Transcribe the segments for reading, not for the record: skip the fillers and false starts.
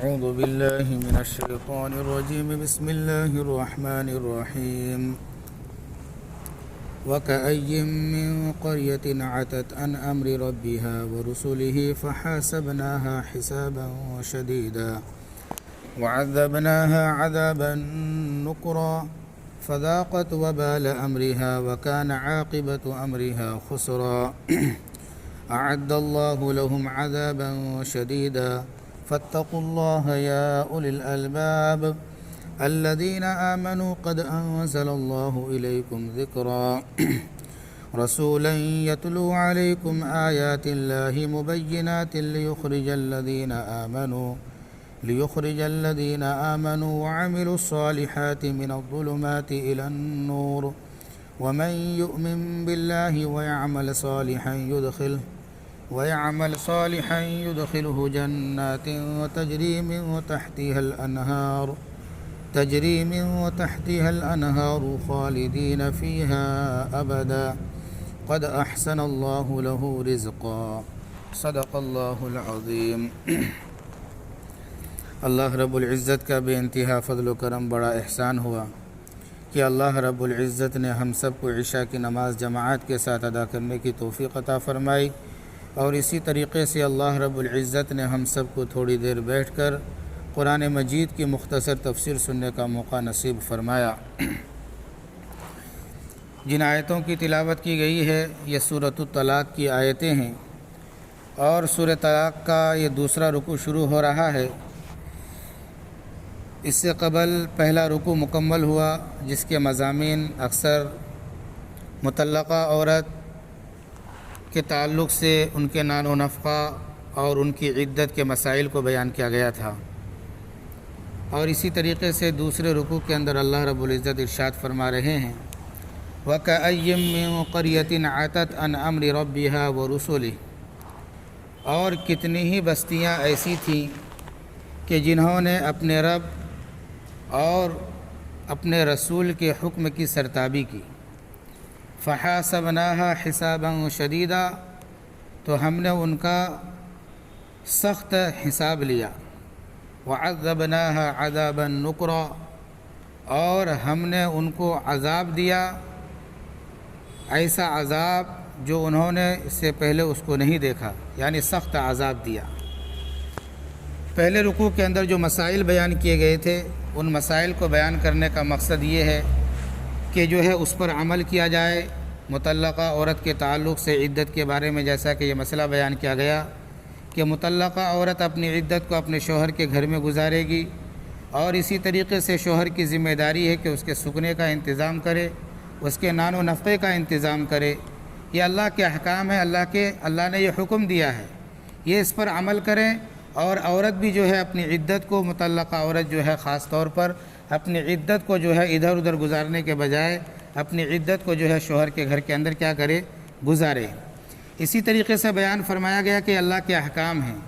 أعوذ بالله من الشيطان الرجيم بسم الله الرحمن الرحيم وكأي من قرية عتت عن أمر ربها ورسله فحاسبناها حسابا شديدا وعذبناها عذابا نكرا فذاقت وبال أمرها وكان عاقبة أمرها خسرا أعد الله لهم عذابا شديدا فاتقوا الله يا أولي الألباب الذين آمنوا قد أنزل الله إليكم ذكرا رسولا يتلو عليكم آيات الله مبينات ليخرج الذين آمنوا وعملوا الصالحات من الظلمات إلى النور ومن يؤمن بالله ويعمل صالحا يدخله جنات تجري من تحتها الأنهار خالدين فيها أبدا قد أحسن الله له رزقا صدق الله العظيم۔ اللہ رب العزت کا بے انتہا فضل و کرم بڑا احسان ہوا کہ اللہ رب العزت نے ہم سب کو عشاء کی نماز جماعت کے ساتھ ادا کرنے کی توفیق عطا فرمائی، اور اسی طریقے سے اللہ رب العزت نے ہم سب کو تھوڑی دیر بیٹھ کر قرآن مجید کی مختصر تفسیر سننے کا موقع نصیب فرمایا۔ جن آیتوں کی تلاوت کی گئی ہے یہ سورۃ الطلاق کی آیتیں ہیں، اور سورۃ طلاق کا یہ دوسرا رکوع شروع ہو رہا ہے۔ اس سے قبل پہلا رکوع مکمل ہوا جس کے مضامین اکثر مطلقہ عورت کے تعلق سے ان کے نان و نفقہ اور ان کی عدت کے مسائل کو بیان کیا گیا تھا، اور اسی طریقے سے دوسرے رکوع کے اندر اللہ رب العزت ارشاد فرما رہے ہیں وَكَأَيٍّ مِّن قَرْيَةٍ عَتَتْ عَنْ أَمْرِ رَبِّهَا وَرُسُلِهِ، اور کتنی ہی بستیاں ایسی تھیں کہ جنہوں نے اپنے رب اور اپنے رسول کے حکم کی سرتابی کی۔ فحاسبناها حسابا شدیدا، تو ہم نے ان کا سخت حساب لیا۔ وعذبناها عذابا نکرا، اور ہم نے ان کو عذاب دیا، ایسا عذاب جو انہوں نے اس سے پہلے اس کو نہیں دیکھا، یعنی سخت عذاب دیا۔ پہلے رکوع کے اندر جو مسائل بیان کیے گئے تھے ان مسائل کو بیان کرنے کا مقصد یہ ہے کہ جو ہے اس پر عمل کیا جائے۔ مطلقہ عورت کے تعلق سے عدت کے بارے میں جیسا کہ یہ مسئلہ بیان کیا گیا کہ مطلقہ عورت اپنی عدت کو اپنے شوہر کے گھر میں گزارے گی، اور اسی طریقے سے شوہر کی ذمہ داری ہے کہ اس کے سکنے کا انتظام کرے، اس کے نان و نفقے کا انتظام کرے۔ یہ اللہ کے احکام ہے، اللہ نے یہ حکم دیا ہے، یہ اس پر عمل کریں۔ اور عورت بھی جو ہے اپنی عدت کو، مطلقہ عورت جو ہے خاص طور پر اپنی عدت کو جو ہے ادھر ادھر گزارنے کے بجائے اپنی عدت کو جو ہے شوہر کے گھر کے اندر کیا کرے، گزارے۔ اسی طریقے سے بیان فرمایا گیا کہ اللہ کے احکام ہیں،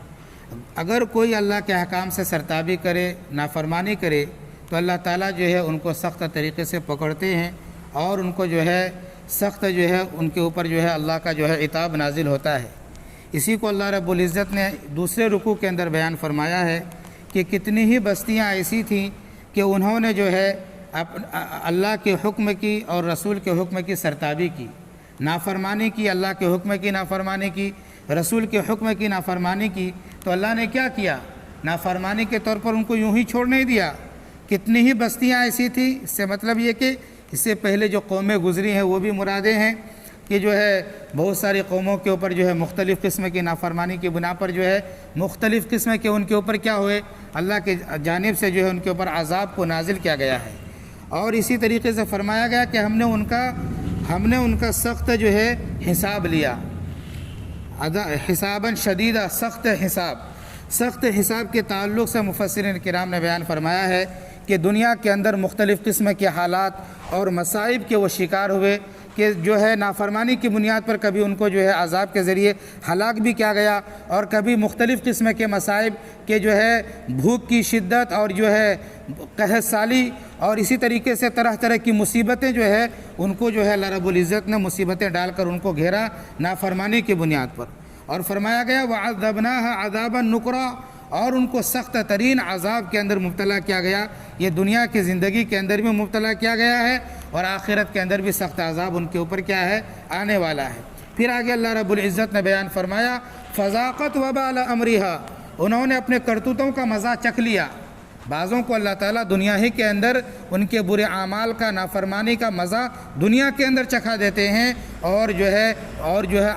اگر کوئی اللہ کے احکام سے سرتابی کرے، نافرمانی کرے، تو اللہ تعالیٰ جو ہے ان کو سخت طریقے سے پکڑتے ہیں، اور ان کو جو ہے سخت جو ہے ان کے اوپر جو ہے اللہ کا جو ہے عتاب نازل ہوتا ہے۔ اسی کو اللہ رب العزت نے دوسرے رکوع کے اندر بیان فرمایا ہے کہ کتنی ہی بستیاں ایسی تھیں کہ انہوں نے جو ہے اللہ کے حکم کی اور رسول کے حکم کی سرتابی کی، نافرمانی کی، اللہ کے حکم کی نافرمانی کی، رسول کے حکم کی نافرمانی کی، تو اللہ نے کیا کیا؟ نافرمانی کے طور پر ان کو یوں ہی چھوڑ نہیں دیا۔ کتنی ہی بستیاں ایسی تھیں، اس سے مطلب یہ کہ اس سے پہلے جو قومیں گزری ہیں وہ بھی مرادیں ہیں کہ جو ہے بہت ساری قوموں کے اوپر جو ہے مختلف قسم کی نافرمانی کی بنا پر جو ہے مختلف قسم کے ان کے اوپر کیا ہوئے، اللہ کے جانب سے جو ہے ان کے اوپر عذاب کو نازل کیا گیا ہے۔ اور اسی طریقے سے فرمایا گیا کہ ہم نے ان کا سخت جو ہے حساب لیا، حساباً شدیدہ، سخت حساب کے تعلق سے مفسرین کرام نے بیان فرمایا ہے کہ دنیا کے اندر مختلف قسم کے حالات اور مصائب کے وہ شکار ہوئے کہ جو ہے نافرمانی کی بنیاد پر کبھی ان کو جو ہے عذاب کے ذریعے ہلاک بھی کیا گیا، اور کبھی مختلف قسم کے مصائب کے جو ہے بھوک کی شدت اور جو ہے قحط سالی اور اسی طریقے سے طرح طرح کی مصیبتیں جو ہے ان کو جو ہے اللہ رب العزت نے مصیبتیں ڈال کر ان کو گھیرا نافرمانی کی بنیاد پر۔ اور فرمایا گیا وَعَذَّبْنَاهَا عَذَابًا نُكْرًا، اور ان کو سخت ترین عذاب کے اندر مبتلا کیا گیا۔ یہ دنیا کی زندگی کے اندر بھی مبتلا کیا گیا ہے اور آخرت کے اندر بھی سخت عذاب ان کے اوپر کیا ہے، آنے والا ہے۔ پھر آگے اللہ رب العزت نے بیان فرمایا فذاقت وبال امرها، انہوں نے اپنے کرتوتوں کا مزہ چکھ لیا۔ بعضوں کو اللہ تعالیٰ دنیا ہی کے اندر ان کے برے اعمال کا، نافرمانی کا مزہ دنیا کے اندر چکھا دیتے ہیں، اور جو ہے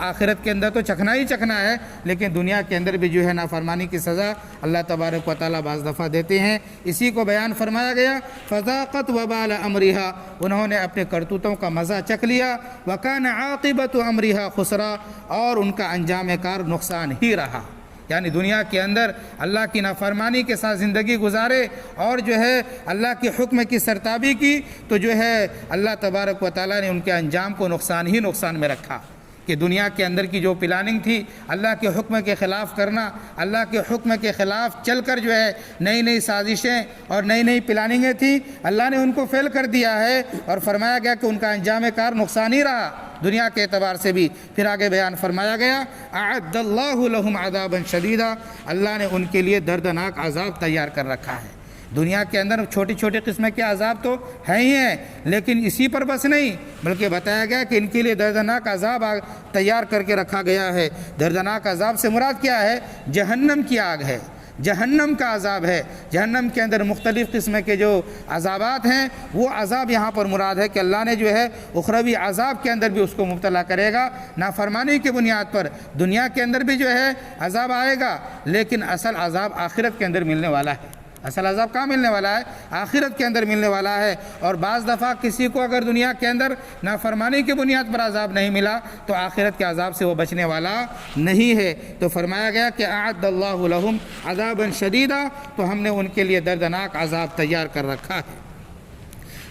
آخرت کے اندر تو چکھنا ہی چکھنا ہے، لیکن دنیا کے اندر بھی جو ہے نافرمانی کی سزا اللہ تبارک و تعالیٰ بعض دفعہ دیتے ہیں۔ اسی کو بیان فرمایا گیا فذاقت وبال امرها، انہوں نے اپنے کرتوتوں کا مزہ چکھ لیا۔ وکان عاقبۃ امرها خسرا، اور ان کا انجام کار نقصان ہی رہا۔ یعنی دنیا کے اندر اللہ کی نافرمانی کے ساتھ زندگی گزارے اور جو ہے اللہ کے حکم کی سرتابی کی، تو جو ہے اللہ تبارک و تعالیٰ نے ان کے انجام کو نقصان ہی نقصان میں رکھا، کہ دنیا کے اندر کی جو پلاننگ تھی اللہ کے حکم کے خلاف کرنا، اللہ کے حکم کے خلاف چل کر جو ہے نئی نئی سازشیں اور نئی نئی پلاننگیں تھیں، اللہ نے ان کو فیل کر دیا ہے، اور فرمایا گیا کہ ان کا انجام کار نقصان ہی رہا دنیا کے اعتبار سے بھی۔ پھر آگے بیان فرمایا گیا اعد اللہ لہم عذابا شدیدا، اللہ نے ان کے لیے دردناک عذاب تیار کر رکھا ہے۔ دنیا کے اندر چھوٹی چھوٹی قسم کے عذاب تو ہیں ہی ہیں، لیکن اسی پر بس نہیں، بلکہ بتایا گیا کہ ان کے لیے دردناک عذاب تیار کر کے رکھا گیا ہے۔ دردناک عذاب سے مراد کیا ہے؟ جہنم کی آگ ہے، جہنم کا عذاب ہے۔ جہنم کے اندر مختلف قسم کے جو عذابات ہیں، وہ عذاب یہاں پر مراد ہے کہ اللہ نے جو ہے اخروی عذاب کے اندر بھی اس کو مبتلا کرے گا نافرمانی کی بنیاد پر۔ دنیا کے اندر بھی جو ہے عذاب آئے گا، لیکن اصل عذاب آخرت کے اندر ملنے والا ہے۔ اصل عذاب کہاں ملنے والا ہے؟ آخرت کے اندر ملنے والا ہے۔ اور بعض دفعہ کسی کو اگر دنیا کے اندر نافرمانی کی بنیاد پر عذاب نہیں ملا تو آخرت کے عذاب سے وہ بچنے والا نہیں ہے۔ تو فرمایا گیا کہ اعد اللہ لہم عذابا شدیدا، تو ہم نے ان کے لیے دردناک عذاب تیار کر رکھا ہے۔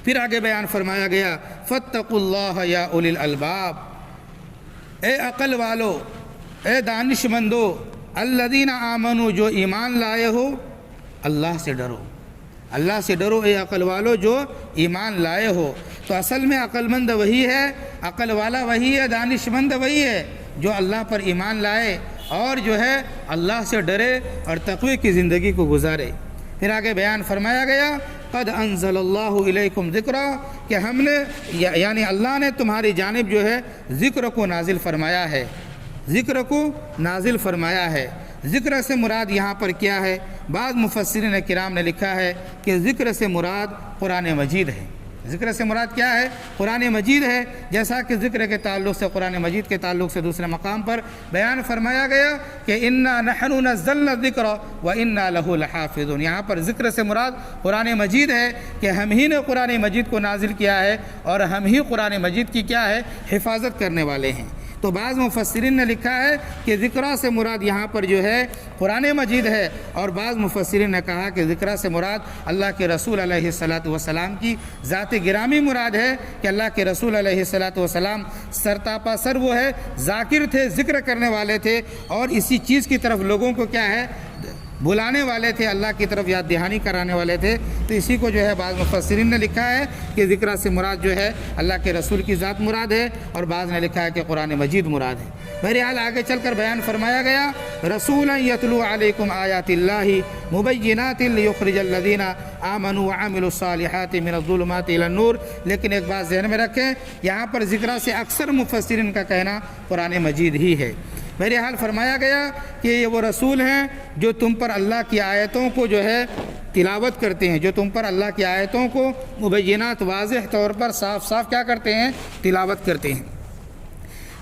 پھر آگے بیان فرمایا گیا فاتقوا اللہ یا اولی الالباب، اے عقل والو، اے دانش مندو، الذین آمنوا، جو ایمان لائے ہو، اللہ سے ڈرو، اللہ سے ڈرو اے عقل والو جو ایمان لائے ہو۔ تو اصل میں عقل مند وہی ہے، عقل والا وہی ہے، دانش مند وہی ہے جو اللہ پر ایمان لائے اور جو ہے اللہ سے ڈرے اور تقوی کی زندگی کو گزارے۔ پھر آگے بیان فرمایا گیا قد انزل اللہ الیکم ذکرا، کہ ہم نے یعنی اللہ نے تمہاری جانب جو ہے ذکر کو نازل فرمایا ہے، ذکر کو نازل فرمایا ہے۔ ذکر سے مراد یہاں پر کیا ہے؟ بعض مفسرین کرام نے لکھا ہے کہ ذکر سے مراد قرآن مجید ہے۔ ذکر سے مراد کیا ہے؟ قرآن مجید ہے، جیسا کہ ذکر کے تعلق سے قرآن مجید کے تعلق سے دوسرے مقام پر بیان فرمایا گیا کہ انا نحن نزلنا الذکر وانا لہ لحافظون۔ یہاں پر ذکر سے مراد قرآن مجید ہے کہ ہم ہی نے قرآن مجید کو نازل کیا ہے اور ہم ہی قرآن مجید کی کیا ہے؟ حفاظت کرنے والے ہیں۔ تو بعض مفسرین نے لکھا ہے کہ ذکرہ سے مراد یہاں پر جو ہے قرآن مجید ہے، اور بعض مفسرین نے کہا کہ ذکرہ سے مراد اللہ کے رسول علیہ السلام کی ذات گرامی مراد ہے، کہ اللہ کے رسول علیہ السلام سرتاپا سر وہ ہے ذاکر تھے، ذکر کرنے والے تھے، اور اسی چیز کی طرف لوگوں کو کیا ہے؟ بلانے والے تھے، اللہ کی طرف یاد دہانی کرانے والے تھے۔ تو اسی کو جو ہے بعض مفسرین نے لکھا ہے کہ ذکرہ سے مراد جو ہے اللہ کے رسول کی ذات مراد ہے، اور بعض نے لکھا ہے کہ قرآن مجید مراد ہے۔ بہرحال آگے چل کر بیان فرمایا گیا رسولا یتلو علیکم آیات اللہ مبینات لیخرج الذین آمنوا وعملوا الصالحات من الظلمات الی النور۔ لیکن ایک بات ذہن میں رکھیں، یہاں پر ذکرہ سے اکثر مفسرین کا کہنا قرآن مجید ہی ہے۔ بہرحال فرمایا گیا کہ یہ وہ رسول ہیں جو تم پر اللہ کی آیتوں کو جو ہے تلاوت کرتے ہیں، جو تم پر اللہ کی آیتوں کو مبینات واضح طور پر صاف صاف کیا کرتے ہیں؟ تلاوت کرتے ہیں۔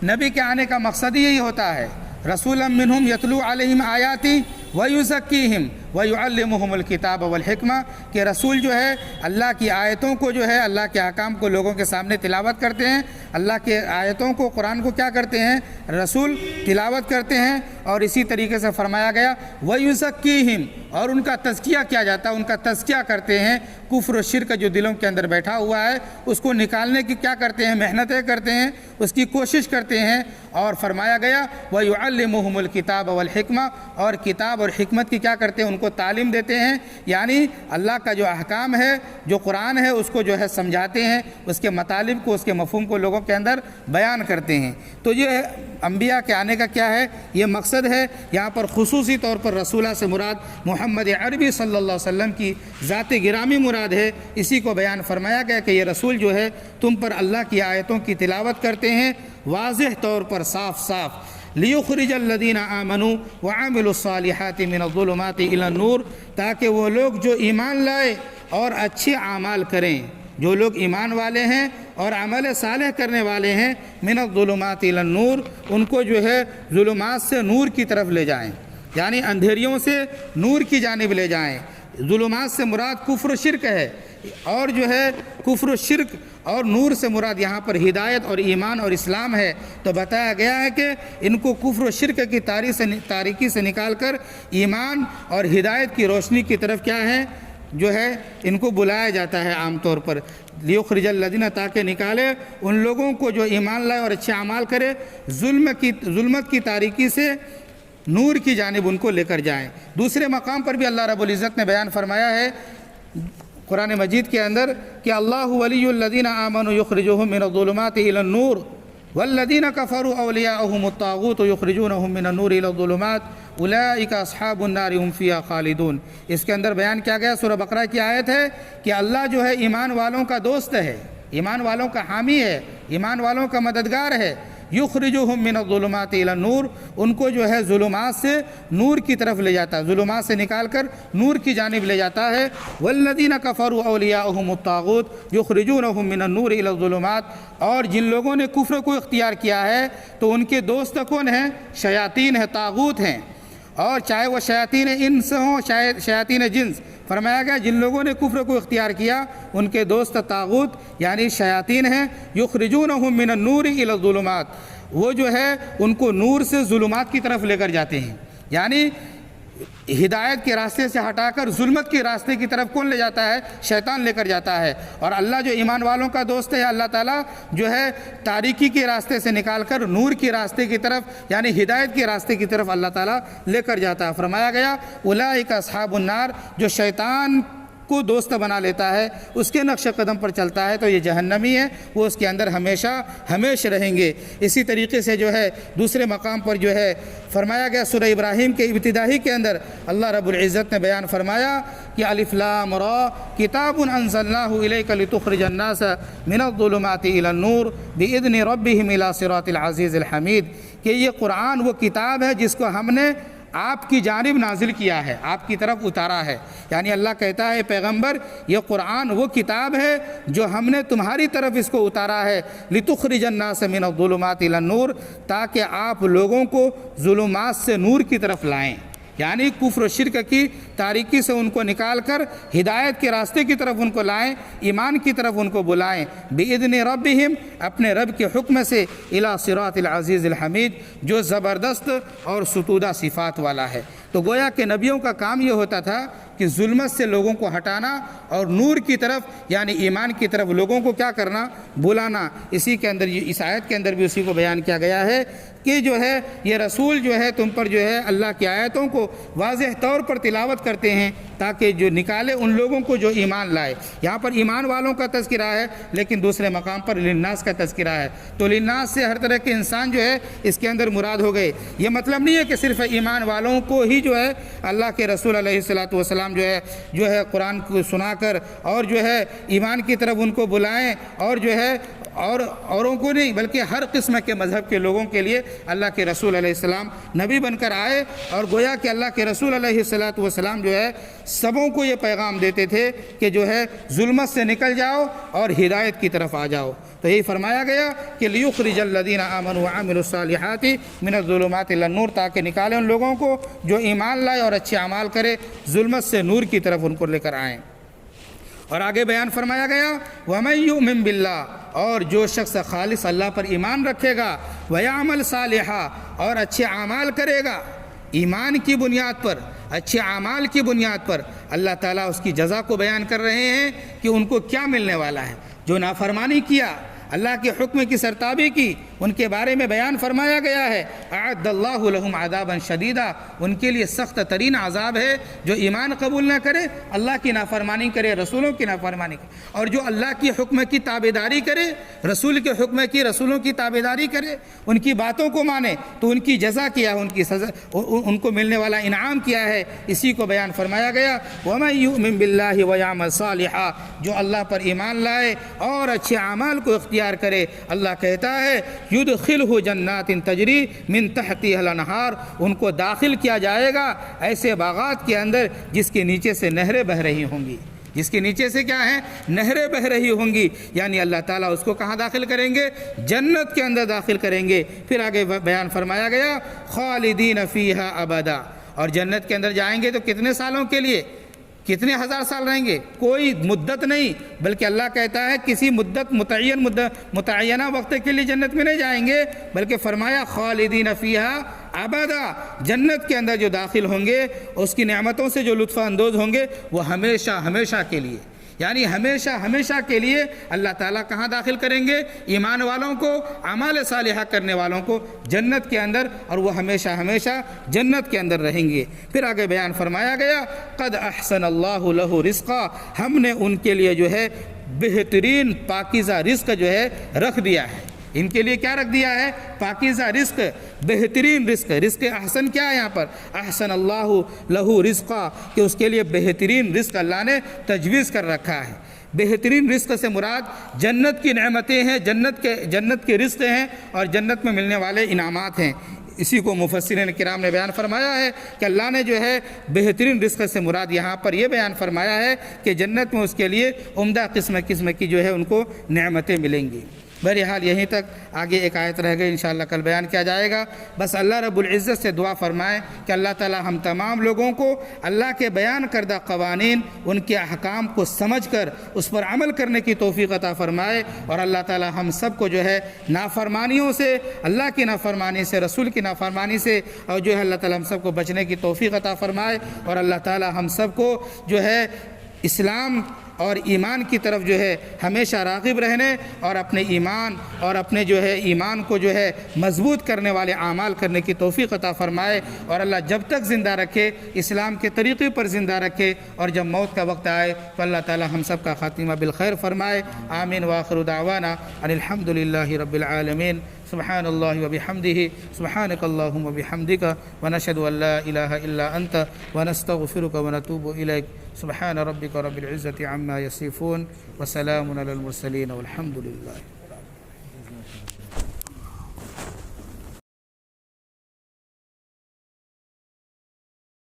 نبی کے آنے کا مقصد یہی ہوتا ہے، رسولا منہم یتلو علیہم آیاتی ویزکیہم ویعلمہم الکتاب والحکمہ، کہ رسول جو ہے اللہ کی آیتوں کو جو ہے اللہ کے احکام کو لوگوں کے سامنے تلاوت کرتے ہیں، اللہ کے آیتوں کو قرآن کو کیا کرتے ہیں؟ رسول تلاوت کرتے ہیں۔ اور اسی طریقے سے فرمایا گیا ویزکیہم، اور ان کا تزکیہ کیا جاتا ہے، ان کا تزکیہ کرتے ہیں، کفر و شرک جو دلوں کے اندر بیٹھا ہوا ہے اس کو نکالنے کی کیا کرتے ہیں؟ محنتیں کرتے ہیں، اس کی کوشش کرتے ہیں۔ اور فرمایا گیا وَيُعَلِّمُهُمُ الْكِتَابَ وَالْحِكْمَةَ، اور کتاب اور حکمت کی کیا کرتے ہیں؟ ان کو تعلیم دیتے ہیں، یعنی اللہ کا جو احکام ہے، جو قرآن ہے، اس کو جو ہے سمجھاتے ہیں، اس کے مطالب کو، اس کے مفہوم کو لوگوں کے اندر بیان کرتے ہیں۔ تو یہ انبیاء کے آنے کا کیا ہے، یہ مقصد ہے۔ یہاں پر خصوصی طور پر رسولہ سے مراد محمد عربی صلی اللہ علیہ وسلم کی ذات گرامی مراد ہے، اسی کو بیان فرمایا گیا کہ یہ رسول جو ہے تم پر اللہ کی آیتوں کی تلاوت کرتے ہیں واضح طور پر، صاف صاف، لیخرج الذین آمنوا وعملوا الصالحات من الظلمات الی النور، تاکہ وہ لوگ جو ایمان لائے اور اچھے اعمال کریں، جو لوگ ایمان والے ہیں اور عمل صالح کرنے والے ہیں، من الظلمات الی النور، ان کو جو ہے ظلمات سے نور کی طرف لے جائیں، یعنی اندھیریوں سے نور کی جانب لے جائیں۔ ظلمات سے مراد کفر و شرک ہے، اور جو ہے کفر و شرک اور نور سے مراد یہاں پر ہدایت اور ایمان اور اسلام ہے۔ تو بتایا گیا ہے کہ ان کو کفر و شرک کی تاریکی سے نکال کر ایمان اور ہدایت کی روشنی کی طرف کیا ہے، جو ہے ان کو بلایا جاتا ہے عام طور پر، لیخرج الذین، تاکہ نکالے ان لوگوں کو جو ایمان لائے اور اچھے اعمال کرے، ظلمت کی تاریکی سے نور کی جانب ان کو لے کر جائیں۔ دوسرے مقام پر بھی اللہ رب العزت نے بیان فرمایا ہے قرآن مجید کے اندر کہ اللہ ولی الذین آمنوا یخرجہم من الظلمات الی النور والذین کفروا اولیاءہم الطاغوت یخرجونہم من النور الی الظلمات اولئک اصحاب النار هم فیہا خالدون۔ اس کے اندر بیان کیا گیا، سورہ بقرہ کی آیت ہے کہ اللہ جو ہے ایمان والوں کا دوست ہے، ایمان والوں کا حامی ہے، ایمان والوں کا مددگار ہے۔ یخرجہم من الظلمات الی النور، ان کو جو ہے ظلمات سے نور کی طرف لے جاتا ہے، ظلمات سے نکال کر نور کی جانب لے جاتا ہے۔ والذین کفروا اولیاءہم الطاغوت یخرجونہم من النور الی الظلمات، اور جن لوگوں نے کفر کو اختیار کیا ہے تو ان کے دوست کون ہیں، شیاطین ہیں، طاغوت ہیں، اور چاہے وہ شیاطین انس ہوں، شیاطین جنس، فرمایا گیا جن لوگوں نے کفر کو اختیار کیا ان کے دوست طاغوت یعنی شیاطین ہیں۔ یخرجونہم من النور الی الظلمات، وہ جو ہے ان کو نور سے ظلمات کی طرف لے کر جاتے ہیں، یعنی ہدایت کے راستے سے ہٹا کر ظلمت کے راستے کی طرف کون لے جاتا ہے، شیطان لے کر جاتا ہے۔ اور اللہ جو ایمان والوں کا دوست ہے، اللہ تعالیٰ جو ہے تاریکی کے راستے سے نکال کر نور کے راستے کی طرف یعنی ہدایت کے راستے کی طرف اللہ تعالیٰ لے کر جاتا ہے۔ فرمایا گیا اولئک اصحاب النار، جو شیطان کو دوست بنا لیتا ہے، اس کے نقش قدم پر چلتا ہے تو یہ جہنمی ہے، وہ اس کے اندر ہمیشہ رہیں گے۔ اسی طریقے سے جو ہے دوسرے مقام پر جو ہے فرمایا گیا سورہ ابراہیم کے ابتدائی کے اندر اللہ رب العزت نے بیان فرمایا کہ الف لام را کتاب انزلناہ الیک لتخرج الناس من الظلمات الی النور باذن ربہم الی صراط العزیز الحمید، کہ یہ قرآن وہ کتاب ہے جس کو ہم نے آپ کی جانب نازل کیا ہے، آپ کی طرف اتارا ہے، یعنی اللہ کہتا ہے پیغمبر یہ قرآن وہ کتاب ہے جو ہم نے تمہاری طرف اس کو اتارا ہے، لتخرج الناس من الظلمات الی النور، تاکہ آپ لوگوں کو ظلمات سے نور کی طرف لائیں، یعنی کفر و شرک کی تاریکی سے ان کو نکال کر ہدایت کے راستے کی طرف ان کو لائیں، ایمان کی طرف ان کو بلائیں، بِإِذْنِ رَبِّهِمْ، اپنے رب کے حکم سے، اِلَى صِرَاطِ الْعَزِيزِ الْحَمِيدِ، جو زبردست اور ستودہ صفات والا ہے۔ تو گویا کہ نبیوں کا کام یہ ہوتا تھا کہ ظلمت سے لوگوں کو ہٹانا اور نور کی طرف یعنی ایمان کی طرف لوگوں کو کیا کرنا، بلانا۔ اسی کے اندر اس آیت کے اندر بھی اسی کو بیان کیا گیا ہے کہ جو ہے یہ رسول جو ہے تم پر جو ہے اللہ کی آیتوں کو واضح طور پر تلاوت کرتے ہیں تاکہ جو نکالے ان لوگوں کو جو ایمان لائے۔ یہاں پر ایمان والوں کا تذکرہ ہے لیکن دوسرے مقام پر للناس کا تذکرہ ہے، تو للناس سے ہر طرح کے انسان جو ہے اس کے اندر مراد ہو گئے۔ یہ مطلب نہیں ہے کہ صرف ایمان والوں کو ہی جو ہے اللہ کے رسول علیہ السلام جو ہے قرآن کو سنا کر اور جو ہے ایمان کی طرف ان کو بلائیں، اور جو ہے اوروں کو نہیں بلکہ ہر قسم کے مذہب کے لوگوں کے لیے اللہ کے رسول علیہ السلام نبی بن کر آئے، اور گویا کہ اللہ کے رسول علیہ السلام جو ہے سبوں کو یہ پیغام دیتے تھے کہ جو ہے ظلمت سے نکل جاؤ اور ہدایت کی طرف آ جاؤ۔ تو یہی فرمایا گیا کہ لیخرج الذین آمنوا وعملوا الصالحات من الظلمات الی النور، تاکہ نکالیں ان لوگوں کو جو ایمان لائے اور اچھے اعمال کرے، ظلمت سے نور کی طرف ان کو لے کر آئیں۔ اور آگے بیان فرمایا گیا وَمَن يُؤْمِن بِاللَّهِ، اور جو شخص خالص اللہ پر ایمان رکھے گا، وَيَعْمَلْ صَالِحًا، اور اچھے اعمال کرے گا، ایمان کی بنیاد پر، اچھے اعمال کی بنیاد پر اللہ تعالیٰ اس کی جزا کو بیان کر رہے ہیں کہ ان کو کیا ملنے والا ہے۔ جو نافرمانی کیا، اللہ کے حکم کی سرتابی کی، ان کے بارے میں بیان فرمایا گیا ہے اعد اللہ لہم عذابا شدیدا، ان کے لیے سخت ترین عذاب ہے جو ایمان قبول نہ کرے، اللہ کی نافرمانی کرے، رسولوں کی نافرمانی کرے، اور جو اللہ کی حکم کی تابعداری کرے، رسول کے حکم کی، رسولوں کی تابعداری کرے، ان کی باتوں کو مانے، تو ان کی جزا کیا ہے، ان کی سزا، ان کو ملنے والا انعام کیا ہے، اسی کو بیان فرمایا گیا۔ وَمَن يُؤْمِن بِاللَّهِ وَيَعْمَلْ صَالِحًا، جو اللہ پر ایمان لائے اور اچھے اعمال کو اختیار کرے، اللہ کہتا ہے يُدْخِلْهُ جَنَّاتٍ تَجْرِي مِن تَحْتِهَا الْأَنْهَارُ، ان کو داخل کیا جائے گا ایسے باغات کے اندر جس کے نیچے سے نہریں بہہ رہی ہوں گی، جس کے نیچے سے کیا ہیں، نہریں بہہ رہی ہوں گی، یعنی اللہ تعالیٰ اس کو کہاں داخل کریں گے، جنت کے اندر داخل کریں گے۔ پھر آگے بیان فرمایا گیا خالدین فیہا ابدا، اور جنت کے اندر جائیں گے تو کتنے سالوں کے لیے، کتنے ہزار سال رہیں گے، کوئی مدت نہیں، بلکہ اللہ کہتا ہے کسی مدت متعینہ وقت کے لیے جنت میں نہیں جائیں گے، بلکہ فرمایا خالدین فیہا ابدا، جنت کے اندر جو داخل ہوں گے، اس کی نعمتوں سے جو لطف اندوز ہوں گے، وہ ہمیشہ ہمیشہ کے لیے، یعنی ہمیشہ ہمیشہ کے لیے اللہ تعالیٰ کہاں داخل کریں گے، ایمان والوں کو، اعمال صالحہ کرنے والوں کو جنت کے اندر، اور وہ ہمیشہ ہمیشہ جنت کے اندر رہیں گے۔ پھر آگے بیان فرمایا گیا قد احسن اللہ لہ رزقا، ہم نے ان کے لیے جو ہے بہترین پاکیزہ رزق جو ہے رکھ دیا ہے، ان کے لیے کیا رکھ دیا ہے، پاکیزہ رزق، بہترین رزق۔ رزق احسن کیا ہے یہاں پر، احسن اللہ لہو رزقا، کہ اس کے لیے بہترین رزق اللہ نے تجویز کر رکھا ہے۔ بہترین رزق سے مراد جنت کی نعمتیں ہیں، جنت کے رزق ہیں، اور جنت میں ملنے والے انعامات ہیں۔ اسی کو مفسرین کرام نے بیان فرمایا ہے کہ اللہ نے جو ہے بہترین رزق سے مراد یہاں پر یہ بیان فرمایا ہے کہ جنت میں اس کے لیے عمدہ قسم کی جو ہے ان کو نعمتیں ملیں گی۔ بہرحال یہیں تک، آگے ایک آیت رہ گئی، انشاءاللہ کل بیان کیا جائے گا۔ بس اللہ رب العزت سے دعا فرمائیں کہ اللہ تعالی ہم تمام لوگوں کو اللہ کے بیان کردہ قوانین، ان کے احکام کو سمجھ کر اس پر عمل کرنے کی توفیق عطا فرمائے، اور اللہ تعالی ہم سب کو جو ہے نافرمانیوں سے، اللہ کی نافرمانی سے، رسول کی نافرمانی سے، اور جو ہے اللہ تعالی ہم سب کو بچنے کی توفیق عطا فرمائے، اور اللہ تعالی ہم سب کو جو ہے اسلام اور ایمان کی طرف جو ہے ہمیشہ راغب رہنے، اور اپنے ایمان اور اپنے جو ہے ایمان کو جو ہے مضبوط کرنے والے اعمال کرنے کی توفیق عطا فرمائے، اور اللہ جب تک زندہ رکھے اسلام کے طریقے پر زندہ رکھے، اور جب موت کا وقت آئے تو اللہ تعالی ہم سب کا خاتمہ بالخیر فرمائے۔ آمین وآخر دعوانا ان الحمد للہ رب العالمین۔ سبحان اللہ وبحمدہ، سبحانک اللہم وبحمدک، ونشہد ان لا الہ الا انت، ونستغفرک ونتوب الیک۔ سبحان ربک رب العزت عما یصفون، وسلام علی المرسلین، والحمد للہ۔